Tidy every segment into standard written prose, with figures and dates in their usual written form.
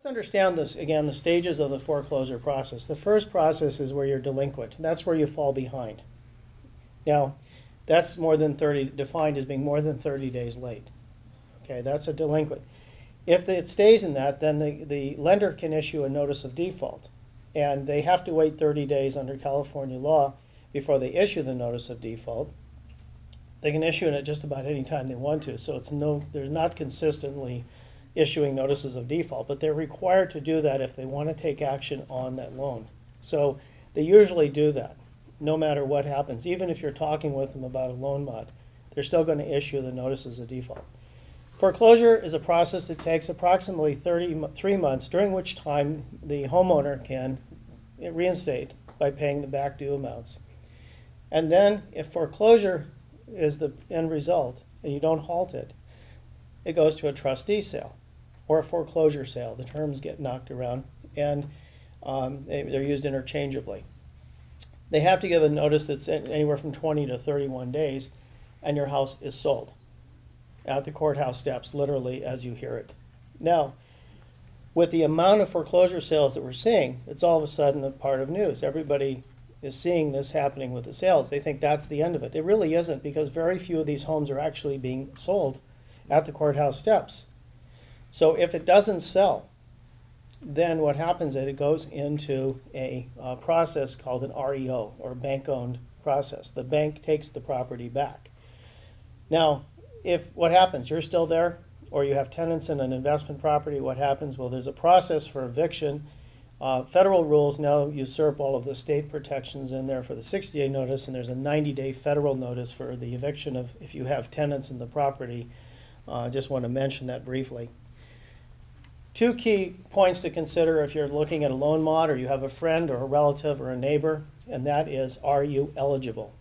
Let's understand this again, the stages of the foreclosure process. The first process is where you're delinquent. That's where you fall behind. Now, that's more than 30, defined as being more than 30 days late. Okay, that's a delinquent. If it stays in that, then the lender can issue a notice of default. And they have to wait 30 days under California law before they issue the notice of default. They can issue it just about any time they want to, so they're not consistently issuing notices of default, but they're required to do that if they want to take action on that loan. So they usually do that, no matter what happens. Even if you're talking with them about a loan mod, they're still going to issue the notices of default. Foreclosure is a process that takes approximately 33 months, during which time the homeowner can reinstate by paying the back due amounts. And then if foreclosure is the end result and you don't halt it, it goes to a trustee sale or a foreclosure sale. The terms get knocked around, and they're used interchangeably. They have to give a notice that's anywhere from 20 to 31 days, and your house is sold at the courthouse steps, literally as you hear it. Now, with the amount of foreclosure sales that we're seeing, it's all of a sudden a part of news. Everybody is seeing this happening with the sales. They think that's the end of it. It really isn't, because very few of these homes are actually being sold at the courthouse steps. So if it doesn't sell, then what happens is it goes into a process called an REO, or bank-owned process. The bank takes the property back. Now, if what happens, you're still there, or you have tenants in an investment property, what happens? Well, there's a process for eviction. Federal rules now usurp all of the state protections in there for the 60-day notice, and there's a 90-day federal notice for the eviction of if you have tenants in the property. I just want to mention that briefly. Two key points to consider if you're looking at a loan mod, or you have a friend or a relative or a neighbor, and that is, are you eligible?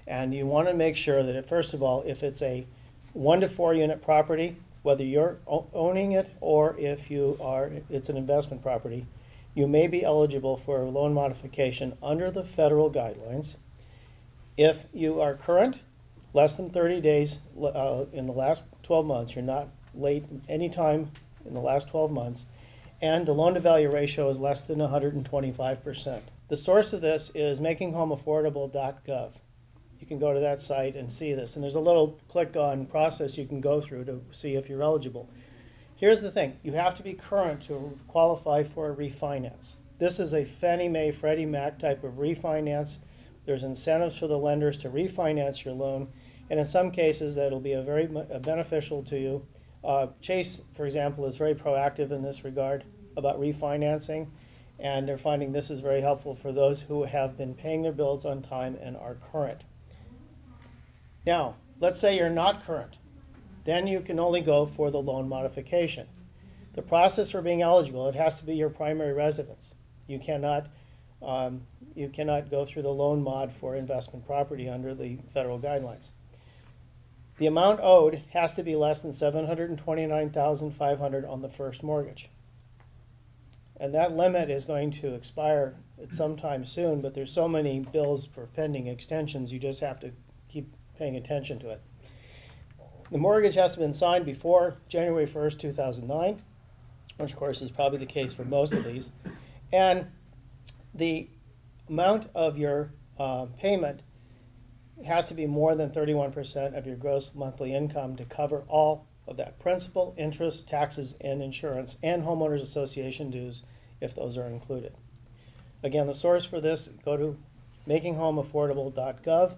And you want to make sure that, first of all, if it's a 1 to 4 unit property, whether you're owning it or if it's an investment property, you may be eligible for a loan modification under the federal guidelines. If you are current, less than 30 days in the last 12 months, you're not late any time in the last 12 months, and the loan-to-value ratio is less than 125%. The source of this is makinghomeaffordable.gov. You can go to that site and see this, and there's a little click on process you can go through to see if you're eligible. Here's the thing. You have to be current to qualify for a refinance. This is a Fannie Mae, Freddie Mac type of refinance. There's incentives for the lenders to refinance your loan, and in some cases that'll be very beneficial to you. Chase, for example, is very proactive in this regard about refinancing, and they're finding this is very helpful for those who have been paying their bills on time and are current. Now, let's say you're not current. Then you can only go for the loan modification. The process for being eligible, it has to be your primary residence. You cannot go through the loan mod for investment property under the federal guidelines. The amount owed has to be less than $729,500 on the first mortgage. And that limit is going to expire at some time soon, but there's so many bills for pending extensions, you just have to keep paying attention to it. The mortgage has to have been signed before January 1st, 2009, which of course is probably the case for most of these. And the amount of your payment has to be more than 31% of your gross monthly income to cover all of that: principal, interest, taxes, and insurance, and homeowners association dues if those are included. Again, the source for this, go to makinghomeaffordable.gov.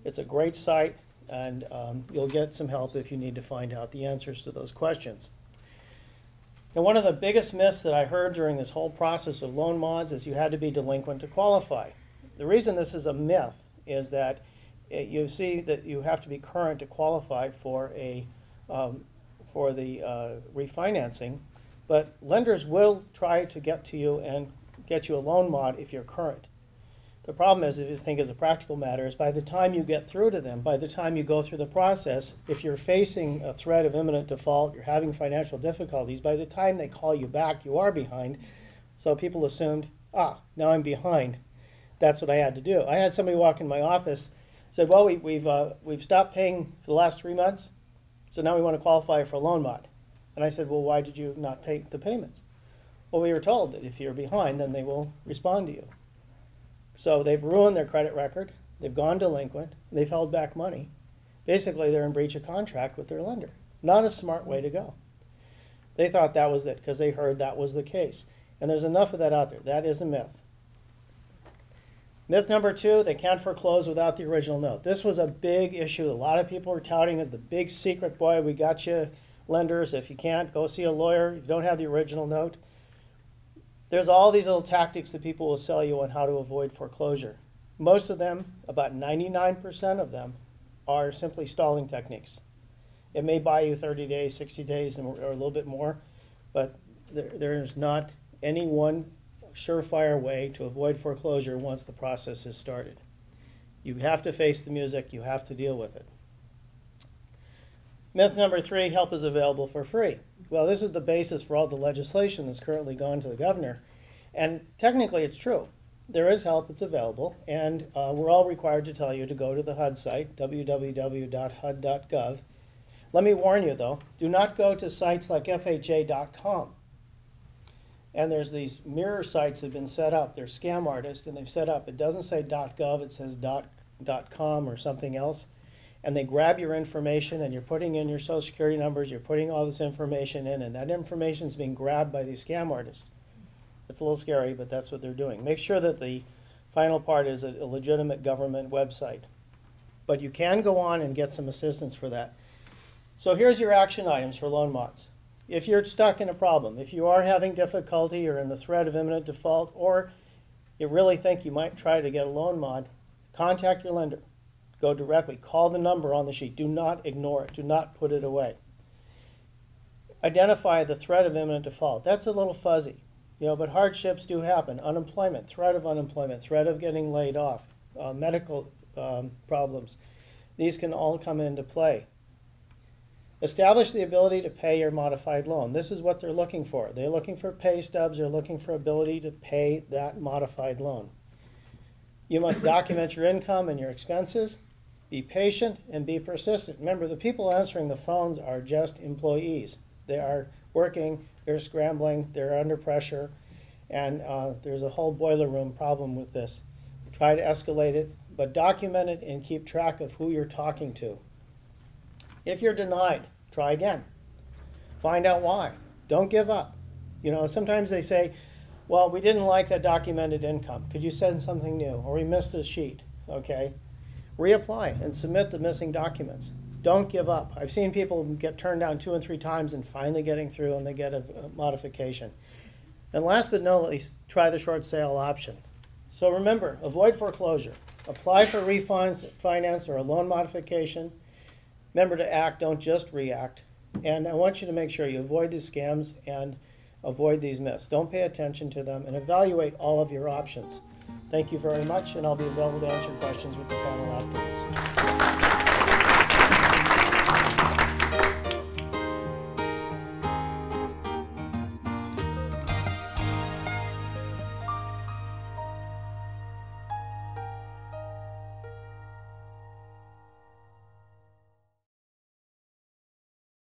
It's a great site, and you'll get some help if you need to find out the answers to those questions. And one of the biggest myths that I heard during this whole process of loan mods is you had to be delinquent to qualify. The reason this is a myth is that you see that you have to be current to qualify for the refinancing, but lenders will try to get to you and get you a loan mod if you're current. The problem is, if you think as a practical matter, is by the time you get through to them, by the time you go through the process, if you're facing a threat of imminent default, you're having financial difficulties, by the time they call you back, you are behind. So people assumed, now I'm behind. That's what I had to do. I had somebody walk in my office, said, well, we've stopped paying for the last 3 months, so now we want to qualify for a loan mod. And I said, well, why did you not pay the payments? Well, we were told that if you're behind, then they will respond to you. So they've ruined their credit record, they've gone delinquent, they've held back money. Basically, they're in breach of contract with their lender. Not a smart way to go. They thought that was it because they heard that was the case. And there's enough of that out there. That is a myth. Myth number 2, they can't foreclose without the original note. This was a big issue. A lot of people were touting as the big secret, boy, we got you lenders. If you can't, go see a lawyer. If you don't have the original note. There's all these little tactics that people will sell you on how to avoid foreclosure. Most of them, about 99% of them, are simply stalling techniques. It may buy you 30 days, 60 days, or a little bit more, but there's not any one surefire way to avoid foreclosure once the process is started. You have to face the music. You have to deal with it. Myth number 3, help is available for free. Well, this is the basis for all the legislation that's currently gone to the governor. And technically, it's true. There is help, it's available, and we're all required to tell you to go to the HUD site, www.hud.gov. Let me warn you, though, do not go to sites like FHA.com. And there's these mirror sites that have been set up. They're scam artists, and they've set up. It doesn't say .gov, it says .com or something else. And they grab your information, and you're putting in your social security numbers, you're putting all this information in, and that information is being grabbed by these scam artists. It's a little scary, but that's what they're doing. Make sure that the final part is a legitimate government website. But you can go on and get some assistance for that. So here's your action items for loan mods. If you're stuck in a problem, if you are having difficulty or in the threat of imminent default, or you really think you might try to get a loan mod, contact your lender. Go directly. Call the number on the sheet. Do not ignore it. Do not put it away. Identify the threat of imminent default. That's a little fuzzy, but hardships do happen. Unemployment, threat of getting laid off, medical problems. These can all come into play. Establish the ability to pay your modified loan. This is what they're looking for. They're looking for pay stubs. They're looking for ability to pay that modified loan. You must document your income and your expenses. Be patient and be persistent. Remember, the people answering the phones are just employees. They are working, they're scrambling, they're under pressure, and there's a whole boiler room problem with this. Try to escalate it, but document it and keep track of who you're talking to. If you're denied, try again. Find out why. Don't give up. Sometimes they say, well, we didn't like that documented income. Could you send something new? Or we missed a sheet. Okay. Reapply and submit the missing documents. Don't give up. I've seen people get turned down 2 and 3 times and finally getting through and they get a modification. And last but not least, try the short sale option. So remember, avoid foreclosure. Apply for refinance or a loan modification. Remember to act, don't just react. And I want you to make sure you avoid these scams and avoid these myths. Don't pay attention to them and evaluate all of your options. Thank you very much, and I'll be available to answer questions with the panel afterwards.